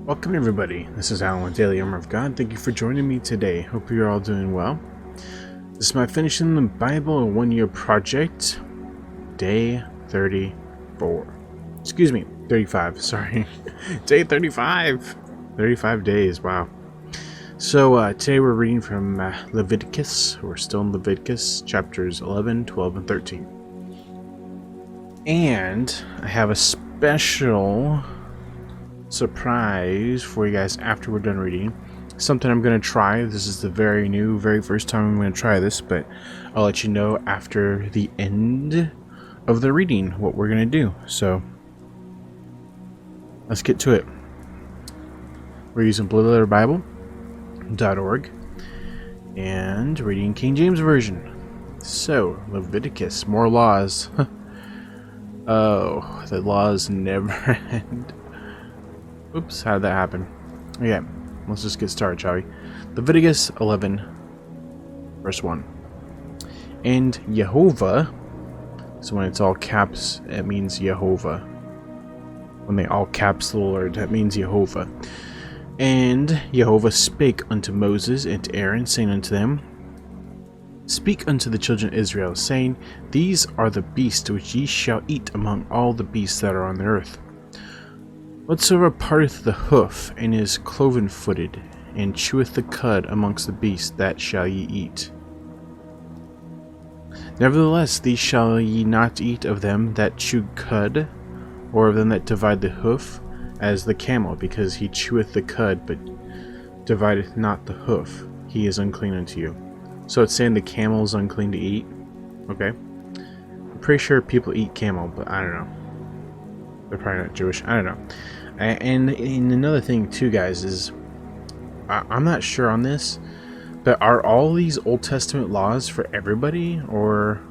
Welcome everybody, this is Alan with Daily Armor of God. Thank you for joining me today. Hope you're all doing well. This is my Finishing the Bible in 1 Year project, day 34. Excuse me, 35, sorry. Day 35! 35 days, wow. So today we're reading from Leviticus. We're still in Leviticus, chapters 11, 12, and 13. And I have a special surprise for you guys after we're done reading. Something I'm going to try. This is the very first time I'm going to try this, but I'll let you know after the end of the reading what we're going to do. So let's get to it. We're using blueletterbible.org and reading King James Version. So Leviticus, more laws. Oh, the laws never end. Oops, how did that happen? Okay, let's just get started, shall we? Leviticus 11, verse 1. And Yehovah, so when it's all caps, it means Yehovah. When they all caps the Lord, that means Yehovah. And Yehovah spake unto Moses and to Aaron, saying unto them, Speak unto the children of Israel, saying, These are the beasts which ye shall eat among all the beasts that are on the earth. Whatsoever parteth the hoof, and is cloven-footed, and cheweth the cud amongst the beasts, that shall ye eat. Nevertheless, these shall ye not eat of them that chew cud, or of them that divide the hoof, as the camel, because he cheweth the cud, but divideth not the hoof. He is unclean unto you. So it's saying the camel is unclean to eat. Okay. I'm pretty sure people eat camel, but I don't know. They're probably not Jewish. I don't know. And another thing too, guys, is I'm not sure on this, but are all these Old Testament laws for everybody, or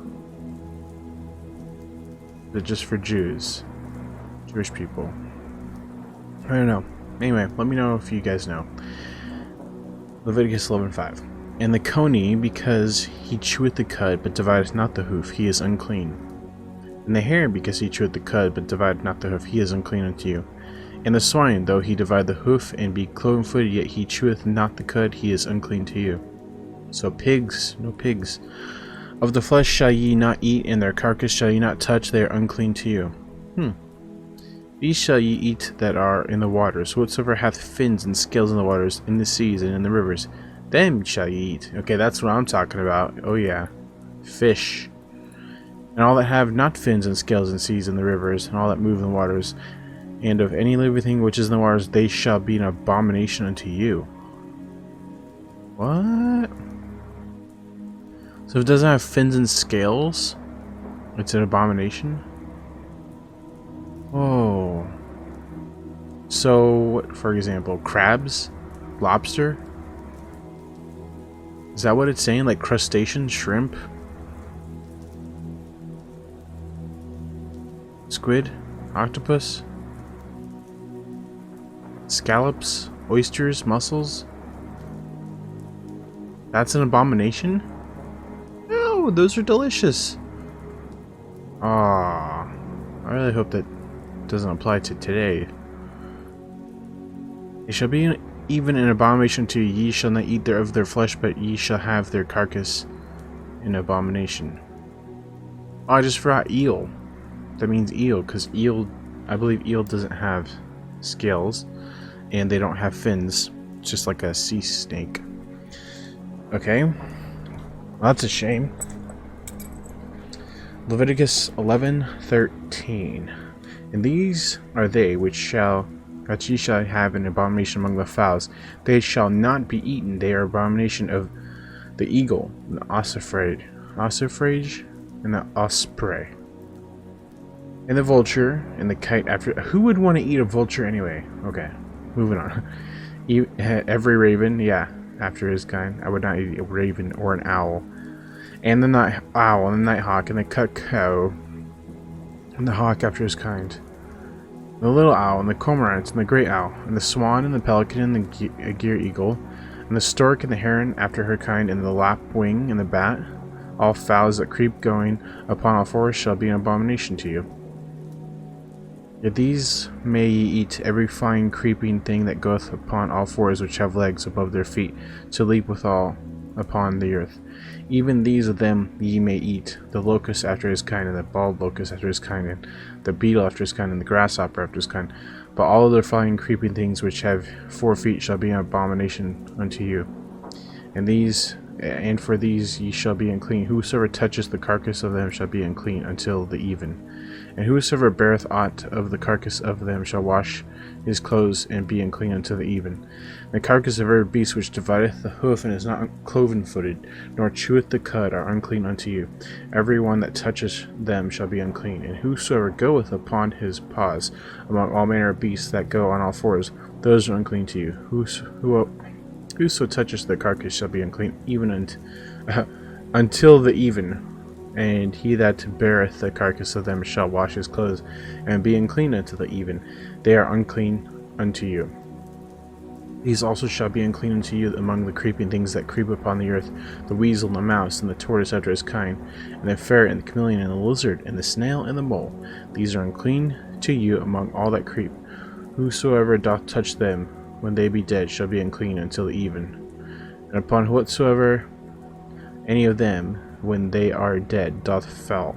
is it just for Jews? Jewish people? I don't know. Anyway, let me know if you guys know. Leviticus 11:5. And the coney, because he cheweth the cud, but divideth not the hoof, he is unclean. And the hare, because he cheweth the cud, but divideth not the hoof, he is unclean unto you. And the swine, though he divide the hoof, and be cloven-footed, yet he cheweth not the cud, he is unclean to you. So pigs, no pigs. Of the flesh shall ye not eat, and their carcass shall ye not touch, they are unclean to you. These shall ye eat that are in the waters, whatsoever hath fins and scales in the waters, in the seas, and in the rivers, them shall ye eat. Okay, that's what I'm talking about. Oh yeah. Fish. And all that have not fins and scales in seas and the rivers, and all that move in the waters, and of any living thing which is in the waters, they shall be an abomination unto you. What? So if it doesn't have fins and scales, it's an abomination? Oh. So, for example, crabs? Lobster? Is that what it's saying? Like crustaceans, shrimp? Squid? Octopus? Scallops? Oysters? Mussels? That's an abomination? No, those are delicious. Ah, I really hope that doesn't apply to today. It shall be even an abomination to you. Ye shall not eat of their flesh, but ye shall have their carcass in abomination. Oh, I just forgot eel. That means eel, because eel, I believe eel doesn't have scales, and they don't have fins. It's just like a sea snake. Okay, well, that's a shame. Leviticus 11:13. And these are they which ye shall have an abomination among the fowls. They shall not be eaten. They are abomination of the eagle, and the ossifrage, and the osprey, and the vulture, and the kite. After, who would want to eat a vulture anyway? Okay, moving on. Every raven, yeah, after his kind. I would not eat a raven or an owl. And the night owl, and the nighthawk, and the cuckoo, and the hawk after his kind. The little owl, and the cormorant, and the great owl, and the swan, and the pelican, and the gier eagle, and the stork, and the heron after her kind, and the lapwing, and the bat. All fowls that creep going upon all fours shall be an abomination to you. Yet these may ye eat every fine creeping thing that goeth upon all fours, which have legs above their feet, to leap withal upon the earth. Even these of them ye may eat, the locust after his kind, and the bald locust after his kind, and the beetle after his kind, and the grasshopper after his kind. But all other flying creeping things which have 4 feet shall be an abomination unto you. And for these ye shall be unclean. Whosoever toucheth the carcass of them shall be unclean until the even. And whosoever beareth aught of the carcass of them shall wash his clothes and be unclean until the even. The carcass of every beast which divideth the hoof and is not cloven-footed, nor cheweth the cud, are unclean unto you. Every one that toucheth them shall be unclean. And whosoever goeth upon his paws among all manner of beasts that go on all fours, those are unclean to you. Whoso toucheth the carcass shall be unclean, even until the even. And he that beareth the carcass of them shall wash his clothes, and be unclean until the even. They are unclean unto you. These also shall be unclean unto you among the creeping things that creep upon the earth, the weasel, and the mouse, and the tortoise after his kind, and the ferret, and the chameleon, and the lizard, and the snail, and the mole. These are unclean to you among all that creep. Whosoever doth touch them, when they be dead, shall be unclean until the even. And upon whatsoever any of them, when they are dead, doth fall,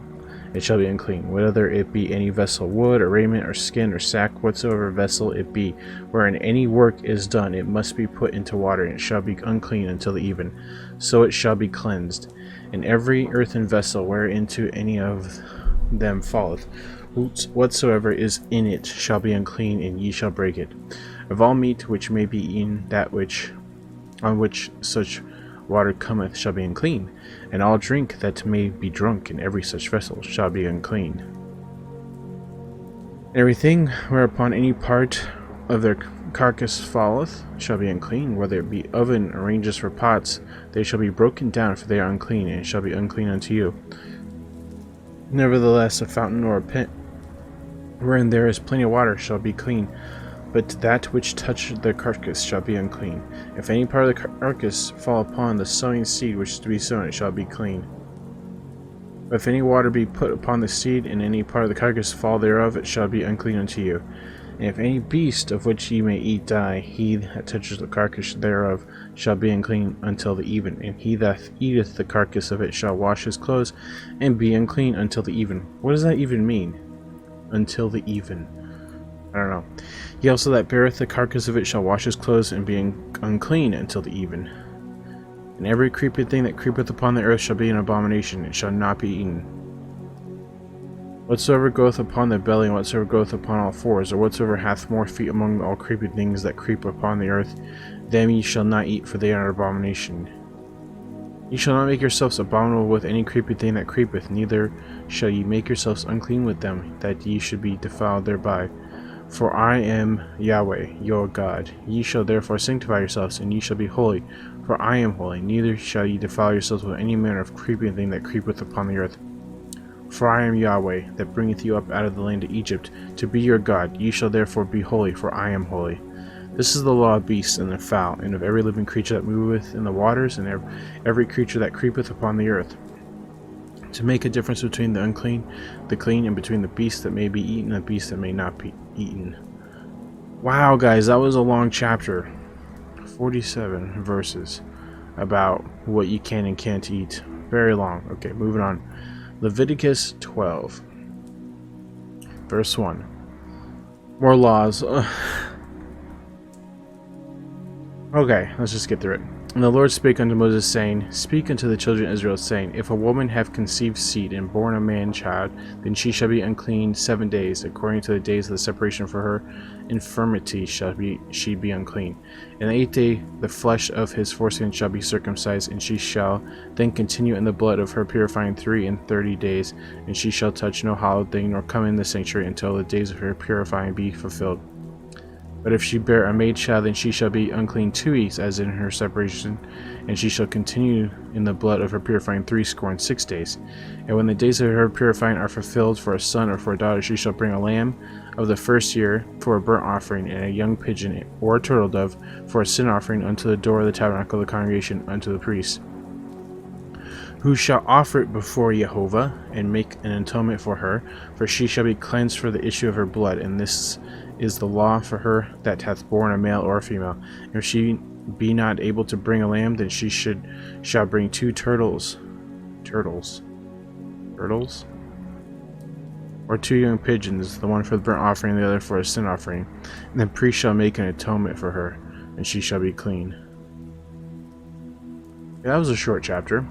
it shall be unclean, whether it be any vessel, wood, or raiment, or skin, or sack, whatsoever vessel it be, wherein any work is done, it must be put into water, and it shall be unclean until the even. So it shall be cleansed. And every earthen vessel whereinto any of them falleth, whatsoever is in it shall be unclean, and ye shall break it. Of all meat which may be eaten, that which on which such water cometh shall be unclean, and all drink that may be drunk in every such vessel shall be unclean. Everything whereupon any part of their carcass falleth shall be unclean, whether it be oven or ranges for pots, they shall be broken down, for they are unclean, and shall be unclean unto you. Nevertheless, a fountain or a pit, wherein there is plenty of water, shall be clean, but that which toucheth the carcass shall be unclean. If any part of the carcass fall upon the sowing seed which is to be sown, it shall be clean. But if any water be put upon the seed, and any part of the carcass fall thereof, it shall be unclean unto you. And if any beast of which ye may eat die, he that touches the carcass thereof shall be unclean until the even. And he that eateth the carcass of it shall wash his clothes, and be unclean until the even. What does that even mean? Until the even. I don't know. He also that beareth the carcass of it shall wash his clothes, and be unclean until the even. And every creeping thing that creepeth upon the earth shall be an abomination, it shall not be eaten. Whatsoever goeth upon the belly, and whatsoever goeth upon all fours, or whatsoever hath more feet among all creeping things that creep upon the earth, them ye shall not eat, for they are an abomination. Ye shall not make yourselves abominable with any creeping thing that creepeth, neither shall ye make yourselves unclean with them, that ye should be defiled thereby. For I am Yahweh, your God. Ye shall therefore sanctify yourselves, and ye shall be holy, for I am holy. Neither shall ye defile yourselves with any manner of creeping thing that creepeth upon the earth. For I am Yahweh, that bringeth you up out of the land of Egypt, to be your God. Ye shall therefore be holy, for I am holy. This is the law of beasts, and of fowl, and of every living creature that moveth in the waters, and every creature that creepeth upon the earth, to make a difference between the unclean, the clean, and between the beast that may be eaten and the beast that may not be eaten. Wow, guys, that was a long chapter. 47 verses about what you can and can't eat. Very long. Okay, moving on. Leviticus 12, verse 1. More laws. Okay, let's just get through it. And the Lord spake unto Moses, saying, Speak unto the children of Israel, saying, If a woman have conceived seed, and born a man child, then she shall be unclean 7 days, according to the days of the separation for her infirmity shall she be unclean. And the 8th day the flesh of his foreskin shall be circumcised, and she shall then continue in the blood of her purifying 3 days, and she shall touch no hallowed thing, nor come in the sanctuary until the days of her purifying be fulfilled. But if she bear a maid child, then she shall be unclean 2 weeks, as in her separation, and she shall continue in the blood of her purifying 6 days. And when the days of her purifying are fulfilled for a son or for a daughter, she shall bring a lamb of the first year for a burnt offering, and a young pigeon or a turtle dove for a sin offering unto the door of the tabernacle of the congregation unto the priest. who shall offer it before Jehovah, and make an atonement for her, for she shall be cleansed for the issue of her blood, and this is the law for her that hath borne a male or a female. And if she be not able to bring a lamb, then she shall bring 2 turtles, or 2 young pigeons, the one for the burnt offering, the other for a sin offering. And the priest shall make an atonement for her, and she shall be clean. Yeah, that was a short chapter.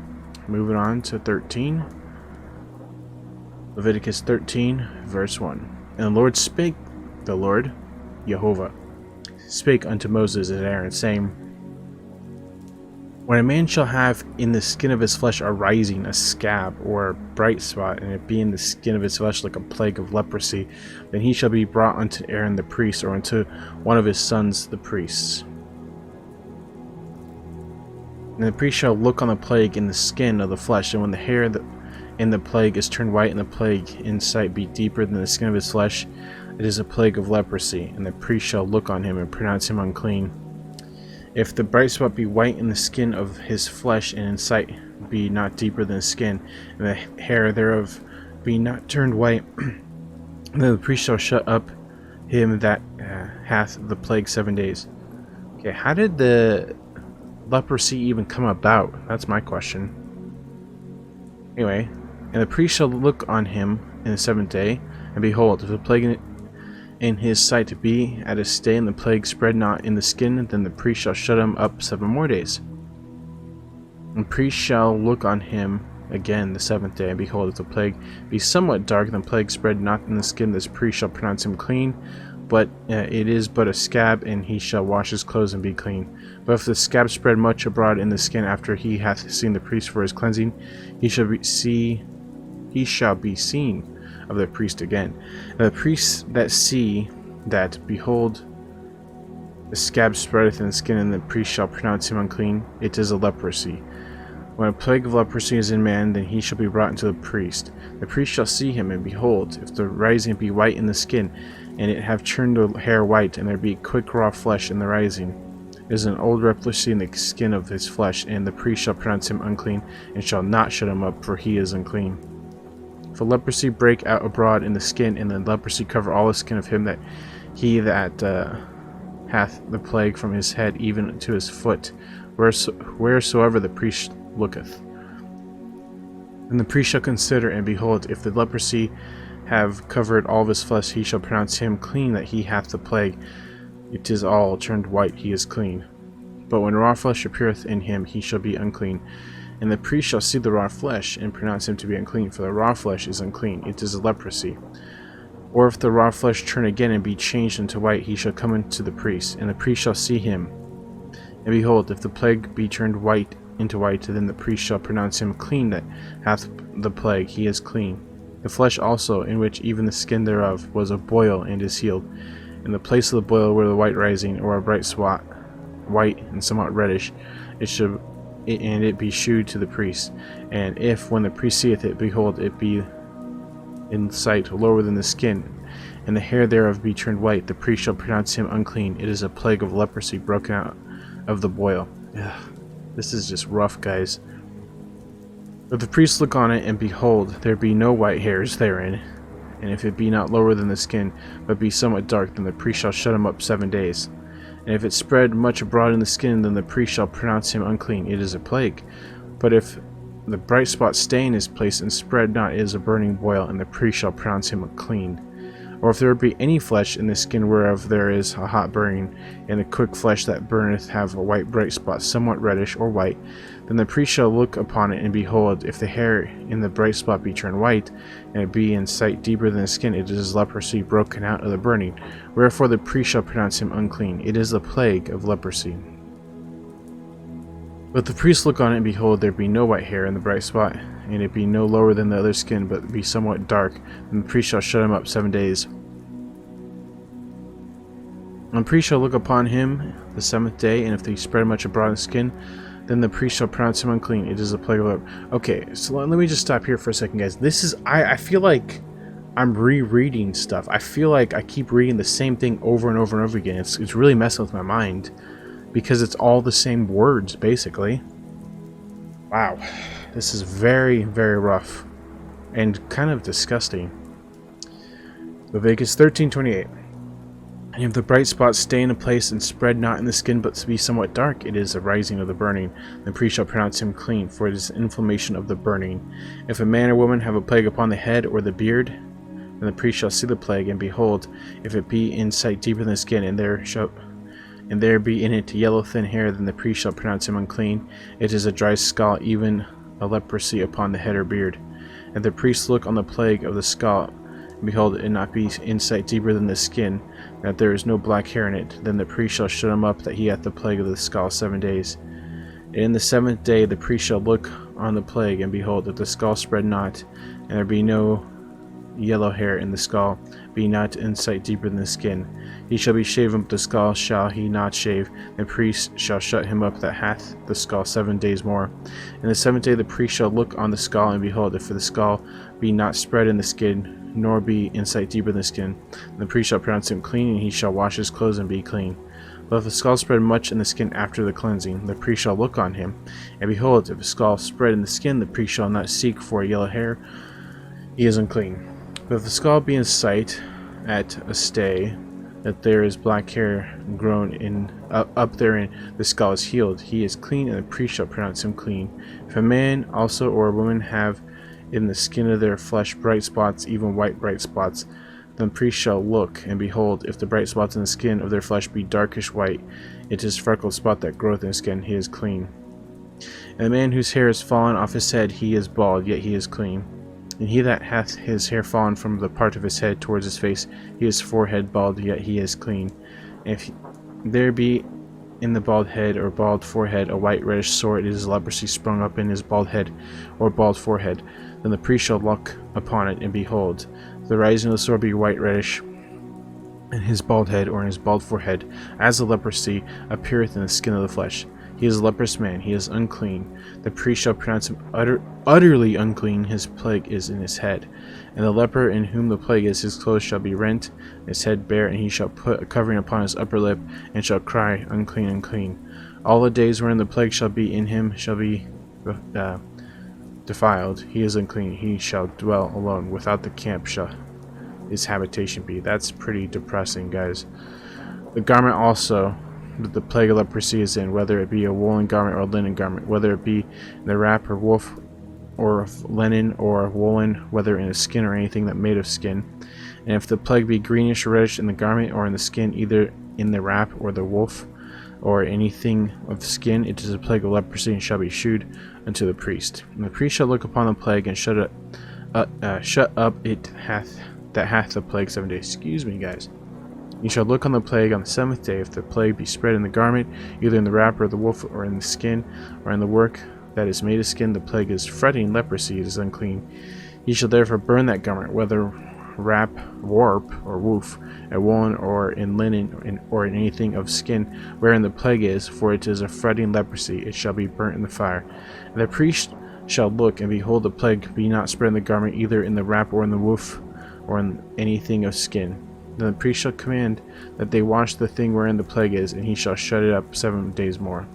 Moving on to 13. Leviticus 13, verse 1. And the Lord spake, the Lord, Jehovah, spake unto Moses and Aaron, saying, when a man shall have in the skin of his flesh a rising, a scab, or a bright spot, and it be in the skin of his flesh like a plague of leprosy, then he shall be brought unto Aaron the priest, or unto one of his sons the priests. And the priest shall look on the plague in the skin of the flesh, and when the hair in the plague is turned white, and the plague in sight be deeper than the skin of his flesh, it is a plague of leprosy, and the priest shall look on him and pronounce him unclean. If the bright spot be white in the skin of his flesh, and in sight be not deeper than the skin, and the hair thereof be not turned white, then the priest shall shut up him that hath the plague 7 days. Okay, how did the leprosy even come about? That's my question. Anyway, and the priest shall look on him in the 7th day, and behold, if the plague in his sight be at a stay, and the plague spread not in the skin, then the priest shall shut him up 7 more days. And the priest shall look on him again the 7th day, and behold, if the plague be somewhat dark, and the plague spread not in the skin, this priest shall pronounce him clean, but it is but a scab, and he shall wash his clothes and be clean. But if the scab spread much abroad in the skin after he hath seen the priest for his cleansing, he shall be seen of the priest again. And the priests that see that, behold, the scab spreadeth in the skin, and the priest shall pronounce him unclean, it is a leprosy. When a plague of leprosy is in man, then he shall be brought unto the priest. The priest shall see him, and behold, if the rising be white in the skin, and it have turned the hair white, and there be quick raw flesh in the rising, it is an old leprosy in the skin of his flesh, and the priest shall pronounce him unclean, and shall not shut him up, for he is unclean. If a leprosy break out abroad in the skin, and the leprosy cover all the skin of him that hath the plague from his head even to his foot, wheresoever the priest looketh. And the priest shall consider, and behold, if the leprosy have covered all of his flesh, he shall pronounce him clean that he hath the plague. It is all turned white, he is clean. But when raw flesh appeareth in him, he shall be unclean. And the priest shall see the raw flesh, and pronounce him to be unclean, for the raw flesh is unclean, it is a leprosy. Or if the raw flesh turn again and be changed into white, he shall come unto the priest, and the priest shall see him. And behold, if the plague be turned white into white, then the priest shall pronounce him clean that hath the plague, he is clean. The flesh also, in which even the skin thereof was a boil and is healed, in the place of the boil were the white rising, or a bright spot, white and somewhat reddish, it be shewed to the priest. And if, when the priest seeth it, behold, it be in sight lower than the skin, and the hair thereof be turned white, the priest shall pronounce him unclean. It is a plague of leprosy broken out of the boil. Ugh, this is just rough, guys. But the priest look on it, and behold, there be no white hairs therein. And if it be not lower than the skin, but be somewhat dark, then the priest shall shut him up 7 days. And if it spread much abroad in the skin, then the priest shall pronounce him unclean. It is a plague. But if the bright spot stay in his place and spread not, it is a burning boil, and the priest shall pronounce him clean. Or if there be any flesh in the skin whereof there is a hot burning, and the quick flesh that burneth have a white bright spot, somewhat reddish or white, then the priest shall look upon it, and behold, if the hair in the bright spot be turned white, and it be in sight deeper than the skin, it is leprosy broken out of the burning. Wherefore the priest shall pronounce him unclean. It is the plague of leprosy. But the priest look on it, and behold, there be no white hair in the bright spot, and it be no lower than the other skin, but be somewhat dark, and the priest shall shut him up 7 days. And the priest shall look upon him the 7th day, and if they spread much abroad in the skin, then the priest shall pronounce him unclean. It is a plague of leprosy. Okay, so let me just stop here for a second, guys. This is, I feel like I'm rereading stuff. I feel like I keep reading the same thing over and over and over again. It's really messing with my mind, because it's all the same words, basically. Wow. This is very, very rough and kind of disgusting. Leviticus 13:28. And if the bright spots stay in a place and spread not in the skin, but to be somewhat dark, it is a rising of the burning. The priest shall pronounce him clean, for it is inflammation of the burning. If a man or woman have a plague upon the head or the beard, then the priest shall see the plague, and behold, if it be in sight deeper than the skin, and there be in it yellow thin hair, then the priest shall pronounce him unclean. It is a dry scall, even a leprosy upon the head or beard. If the priest look on the plague of the scall, and behold, it not be in sight deeper than the skin, that there is no black hair in it, then the priest shall shut him up that he hath the plague of the scall 7 days. And in the 7th day the priest shall look on the plague, and behold, if the scall spread not, and there be no yellow hair in the skull, be not in sight deeper than the skin, he shall be shaven, but the skull shall he not shave. The priest shall shut him up that hath the skull 7 days more. In the 7th day the priest shall look on the skull, and behold, if the skull be not spread in the skin, nor be in sight deeper than the skin, the priest shall pronounce him clean, and he shall wash his clothes and be clean. But if the skull spread much in the skin after the cleansing, the priest shall look on him, and behold, if a skull spread in the skin, the priest shall not seek for a yellow hair, he is unclean. But if the skull be in sight at a stay, that there is black hair grown in up therein, the skull is healed, he is clean, and the priest shall pronounce him clean. If a man also or a woman have in the skin of their flesh bright spots, even white bright spots, then the priest shall look, and behold, if the bright spots in the skin of their flesh be darkish white, it is a freckled spot that groweth in the skin, he is clean. And the man whose hair is fallen off his head, he is bald, yet he is clean. And he that hath his hair fallen from the part of his head towards his face, he is forehead bald, yet he is clean. And if there be in the bald head or bald forehead a white reddish sore, it is leprosy sprung up in his bald head or bald forehead. Then the priest shall look upon it, and behold, if the rising of the sore be white reddish in his bald head or in his bald forehead, as the leprosy appeareth in the skin of the flesh, he is a leprous man, he is unclean. The priest shall pronounce him utterly unclean, his plague is in his head. And the leper in whom the plague is, his clothes shall be rent, his head bare, and he shall put a covering upon his upper lip, and shall cry, unclean, unclean. All the days wherein the plague shall be in him shall be defiled, he is unclean, he shall dwell alone, without the camp shall his habitation be. That's pretty depressing, guys. The garment also that the plague of leprosy is in, whether it be a woolen garment or a linen garment, whether it be in the wrap or woof or linen or woolen, whether in a skin or anything that made of skin. And if the plague be greenish or reddish in the garment or in the skin, either in the wrap or the woof or anything of skin, it is a plague of leprosy, and shall be shewed unto the priest. And the priest shall look upon the plague, and shut up it that hath the plague 7 days. Excuse me, guys. You shall look on the plague on the 7th day. If the plague be spread in the garment, either in the wrap or the woof, or in the skin, or in the work that is made of skin, the plague is fretting leprosy, it is unclean. Ye shall therefore burn that garment, whether wrap, warp, or woof, a woolen, or in linen, or in anything of skin, wherein the plague is, for it is a fretting leprosy, it shall be burnt in the fire. And the priest shall look, and behold, the plague be not spread in the garment, either in the wrap, or in the woof, or in anything of skin. Then the priest shall command that they wash the thing wherein the plague is, and he shall shut it up 7 days more.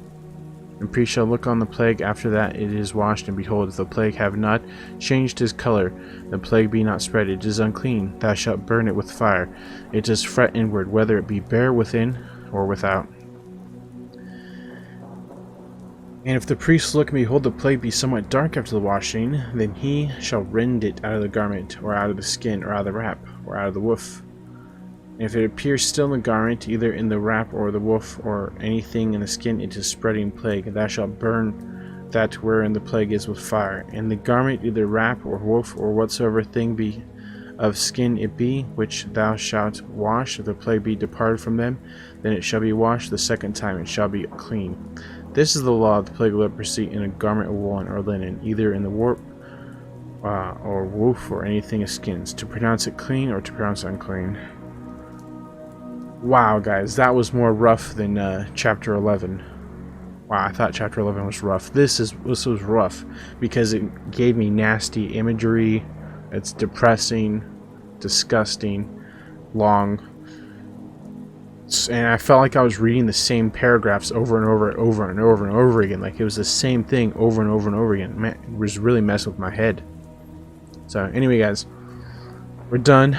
And the priest shall look on the plague after that it is washed, and behold, if the plague have not changed his color, the plague be not spread, it is unclean, thou shalt burn it with fire. It is fret inward, whether it be bare within or without. And if the priest look and behold the plague be somewhat dark after the washing, then he shall rend it out of the garment, or out of the skin, or out of the wrap, or out of the woof. And if it appear still in the garment, either in the wrap or the woof, or anything in the skin, it is spreading plague, and thou shalt burn that wherein the plague is with fire. And the garment, either wrap or woof, or whatsoever thing be of skin it be, which thou shalt wash, if the plague be departed from them, then it shall be washed the 2nd time, and shall be clean. This is the law of the plague of leprosy in a garment of woolen or linen, either in the warp or woof, or anything of skins, to pronounce it clean or to pronounce it unclean. Wow, guys, that was more rough than chapter 11. Wow, I thought chapter 11 was rough. This was rough because it gave me nasty imagery. It's depressing, disgusting, long. And I felt like I was reading the same paragraphs over and over again. Like it was the same thing over and over again. Man, it was really messing with my head. So anyway, guys, we're done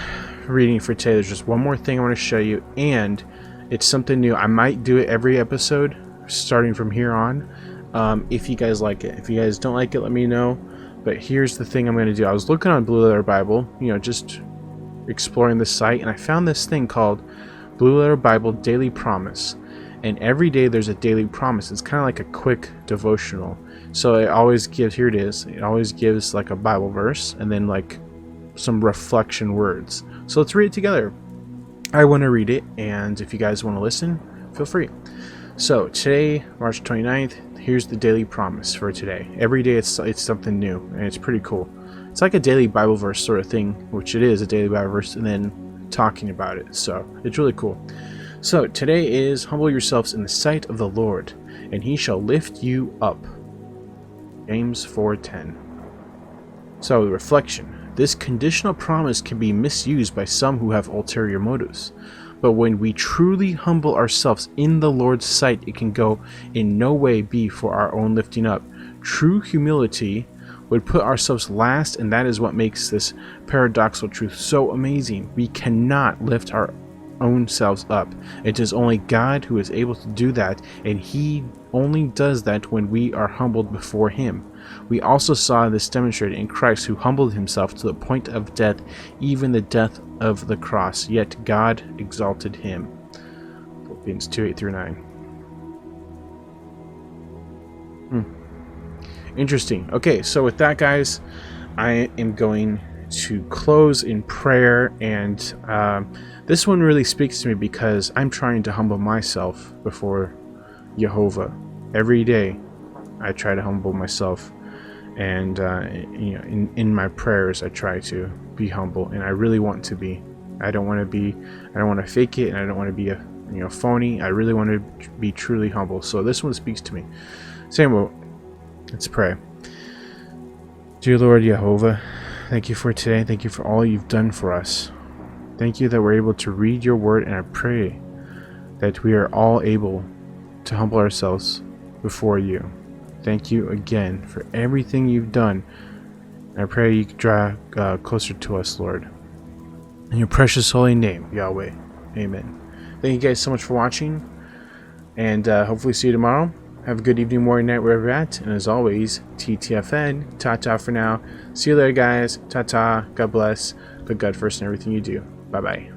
reading for today. There's just one more thing I want to show you, and it's something new. I might do it every episode starting from here on, if you guys like it. If you guys don't like it, let me know. But here's the thing I'm going to do. I was looking on Blue Letter Bible, just exploring the site, and I found this thing called Blue Letter Bible Daily Promise. And every day there's a daily promise. It's kind of like a quick devotional. So it always gives, here it is, it always gives like a Bible verse and then like some reflection words. So let's read it together. I want to read it, and if you guys want to listen, feel free. So today, March 29th, here's the daily promise for today. Every day it's something new, and it's pretty cool. It's like a daily Bible verse sort of thing, which it is, a daily Bible verse, and then talking about it. So it's really cool. So today is, humble yourselves in the sight of the Lord, and he shall lift you up. James 4:10. So the reflection. This conditional promise can be misused by some who have ulterior motives. But when we truly humble ourselves in the Lord's sight, it can go in no way be for our own lifting up. True humility would put ourselves last, and that is what makes this paradoxical truth so amazing. We cannot lift our own selves up. It is only God who is able to do that, and he only does that when we are humbled before him. We also saw this demonstrated in Christ, who humbled himself to the point of death, even the death of the cross, yet God exalted him. Philippians 2:8-9. Interesting. Okay, so with that, guys, I am going to close in prayer, and this one really speaks to me because I'm trying to humble myself before Jehovah. Every day I try to humble myself, and in my prayers I try to be humble, and I really want to be. I don't want to fake it, and I don't want to be a phony. I really want to be truly humble. So this one speaks to me. Samuel, let's pray. Dear Lord Jehovah, thank you for today. Thank you for all you've done for us. Thank you that we're able to read your word, and I pray that we are all able to humble ourselves before you. Thank you again for everything you've done. I pray you draw closer to us, Lord. In your precious holy name, Yahweh. Amen. Thank you guys so much for watching, and hopefully see you tomorrow. Have a good evening, morning, night, wherever you're at. And as always, TTFN. Ta-ta for now. See you later, guys. Ta-ta. God bless. Put God first in everything you do. Bye-bye.